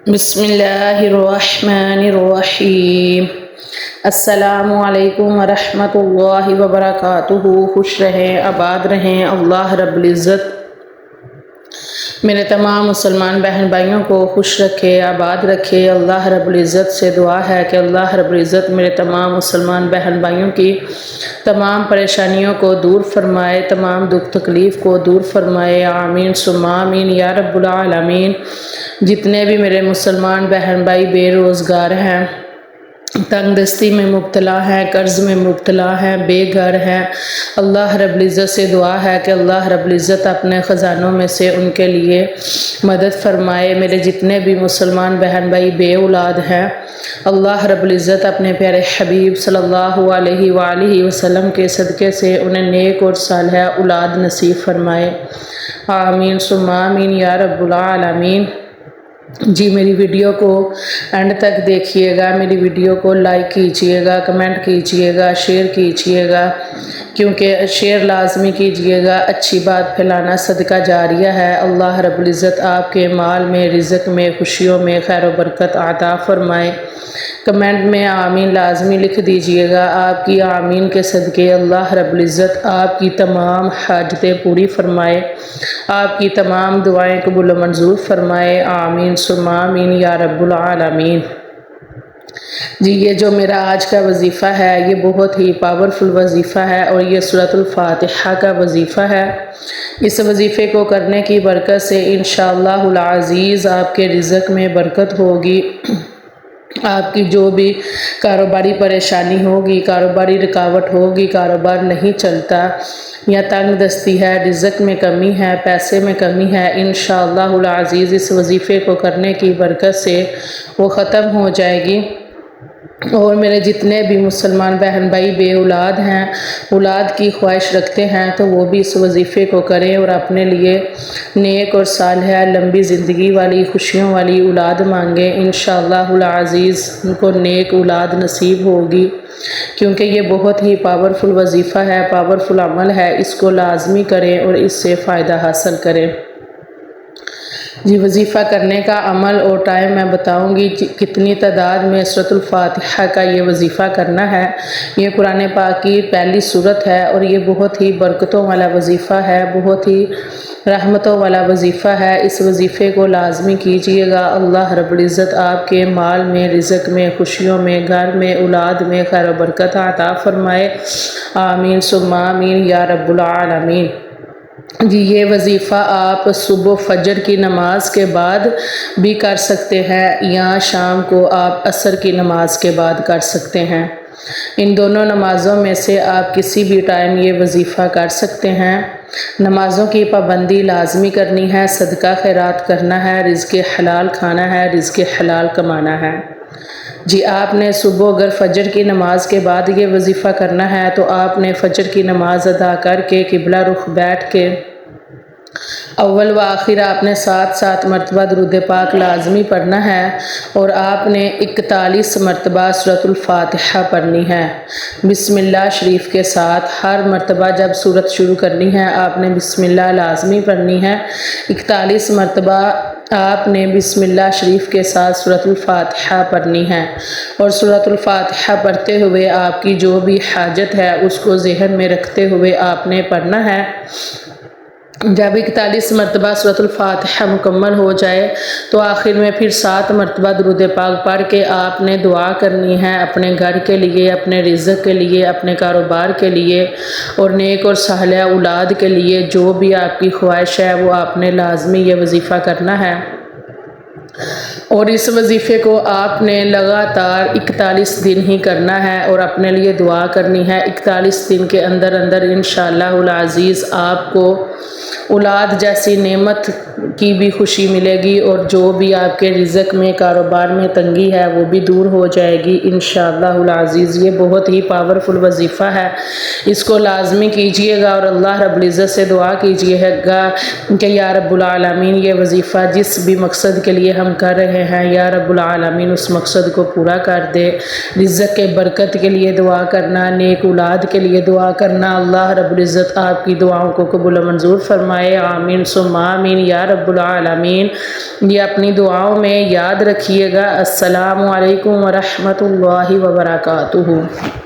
بسم اللہ الرحمن الرحیم۔ السلام علیکم ورحمۃ اللہ وبرکاتہ۔ خوش رہیں، آباد رہیں۔ اللہ رب العزت میرے تمام مسلمان بہن بھائیوں کو خوش رکھے، آباد رکھے۔ اللہ رب العزت سے دعا ہے کہ اللہ رب العزت میرے تمام مسلمان بہن بھائیوں کی تمام پریشانیوں کو دور فرمائے، تمام دکھ تکلیف کو دور فرمائے۔ آمین ثم آمین یا رب العالمین۔ جتنے بھی میرے مسلمان بہن بھائی بے روزگار ہیں، تنگ دستی میں مبتلا ہیں، قرض میں مبتلا ہیں، بے گھر ہیں، اللہ رب العزت سے دعا ہے کہ اللہ رب العزت اپنے خزانوں میں سے ان کے لیے مدد فرمائے۔ میرے جتنے بھی مسلمان بہن بھائی بے اولاد ہیں، اللہ رب العزت اپنے پیارے حبیب صلی اللہ علیہ وآلہ وسلم کے صدقے سے انہیں نیک اور صالحہ اولاد نصیب فرمائے۔ آمین ثم آمین یا رب العالمین۔ جی میری ویڈیو کو اینڈ تک دیکھیے گا، میری ویڈیو کو لائک کیجئے گا، کمنٹ کیجئے گا، شیئر کیجئے گا، کیونکہ شیئر لازمی کیجئے گا۔ اچھی بات پھیلانا صدقہ جاریہ ہے۔ اللہ رب العزت آپ کے مال میں، رزق میں، خوشیوں میں خیر و برکت عطا فرمائے۔ کمنٹ میں آمین لازمی لکھ دیجئے گا۔ آپ کی آمین کے صدقے اللہ رب العزت آپ کی تمام حاجتیں پوری فرمائے، آپ کی تمام دعائیں قبول و منظور فرمائے۔ آمین ثم آمین یا رب العالمین۔ جی یہ جو میرا آج کا وظیفہ ہے، یہ بہت ہی پاورفل وظیفہ ہے اور یہ سورۃ الفاتحہ کا وظیفہ ہے۔ اس وظیفے کو کرنے کی برکت سے انشاءاللہ العزیز آپ کے رزق میں برکت ہوگی۔ آپ کی جو بھی کاروباری پریشانی ہوگی، کاروباری رکاوٹ ہوگی، کاروبار نہیں چلتا یا تنگ دستی ہے، رزق میں کمی ہے، پیسے میں کمی ہے، انشاءاللہ العزیز اس وظیفے کو کرنے کی برکت سے وہ ختم ہو جائے گی۔ اور میرے جتنے بھی مسلمان بہن بھائی بے اولاد ہیں، اولاد کی خواہش رکھتے ہیں، تو وہ بھی اس وظیفے کو کریں اور اپنے لیے نیک اور صالحہ لمبی زندگی والی خوشیوں والی اولاد مانگیں۔ انشاءاللہ العزیز ان کو نیک اولاد نصیب ہوگی، کیونکہ یہ بہت ہی پاورفل وظیفہ ہے، پاورفل عمل ہے۔ اس کو لازمی کریں اور اس سے فائدہ حاصل کریں۔ جی وظیفہ کرنے کا عمل اور ٹائم میں بتاؤں گی کتنی تعداد میں سورۃ الفاتحہ کا یہ وظیفہ کرنا ہے۔ یہ قرآن پاک کی پہلی سورت ہے اور یہ بہت ہی برکتوں والا وظیفہ ہے، بہت ہی رحمتوں والا وظیفہ ہے۔ اس وظیفے کو لازمی کیجئے گا۔ اللہ رب العزت آپ کے مال میں، رزق میں، خوشیوں میں، گھر میں، اولاد میں خیر و برکت عطا فرمائے۔ آمین ثم آمین یا رب العالمین۔ جی یہ وظیفہ آپ صبح فجر کی نماز کے بعد بھی کر سکتے ہیں یا شام کو آپ عصر کی نماز کے بعد کر سکتے ہیں۔ ان دونوں نمازوں میں سے آپ کسی بھی ٹائم یہ وظیفہ کر سکتے ہیں۔ نمازوں کی پابندی لازمی کرنی ہے، صدقہ خیرات کرنا ہے، رزق حلال کھانا ہے، رزق حلال کمانا ہے۔ جی آپ نے صبح اگر فجر کی نماز کے بعد یہ وظیفہ کرنا ہے تو آپ نے فجر کی نماز ادا کر کے قبلہ رخ بیٹھ کے اول و آخر آپ نے 7 مرتبہ درود پاک لازمی پڑھنا ہے اور آپ نے 41 مرتبہ سورۃ الفاتحہ پڑھنی ہے بسم اللہ شریف کے ساتھ۔ ہر مرتبہ جب سورت شروع کرنی ہے آپ نے بسم اللہ لازمی پڑھنی ہے۔ 41 مرتبہ آپ نے بسم اللہ شریف کے ساتھ سورۃ الفاتحہ پڑھنی ہے اور سورۃ الفاتحہ پڑھتے ہوئے آپ کی جو بھی حاجت ہے اس کو ذہن میں رکھتے ہوئے آپ نے پڑھنا ہے۔ جب 41 مرتبہ سورۃ الفاتحہ مکمل ہو جائے تو آخر میں پھر 7 مرتبہ درود پاک پڑھ کے آپ نے دعا کرنی ہے اپنے گھر کے لیے، اپنے رزق کے لیے، اپنے کاروبار کے لیے اور نیک اور صالحہ اولاد کے لیے۔ جو بھی آپ کی خواہش ہے وہ آپ نے لازمی یہ وظیفہ کرنا ہے اور اس وظیفے کو آپ نے لگاتار 41 دن ہی کرنا ہے اور اپنے لیے دعا کرنی ہے۔ 41 دن کے اندر انشاءاللہ العزیز آپ کو اولاد جیسی نعمت کی بھی خوشی ملے گی اور جو بھی آپ کے رزق میں، کاروبار میں تنگی ہے وہ بھی دور ہو جائے گی انشاءاللہ العزیز۔ یہ بہت ہی پاورفل وظیفہ ہے، اس کو لازمی کیجئے گا اور اللہ رب العزت سے دعا کیجئے گا کہ یا رب العالمین یہ وظیفہ جس بھی مقصد کے لیے ہم کر رہے ہیں یا رب العالمین اس مقصد کو پورا کر دے۔ رزق کے برکت کے لیے دعا کرنا، نیک اولاد کے لیے دعا کرنا، اللہ رب العزت آپ کی دعاؤں کو قبول و منظور فرمائے، آمین ثم آمین یا رب العالمین۔ یہ اپنی دعاؤں میں یاد رکھیے گا۔ السلام علیکم ورحمۃ اللہ وبرکاتہ۔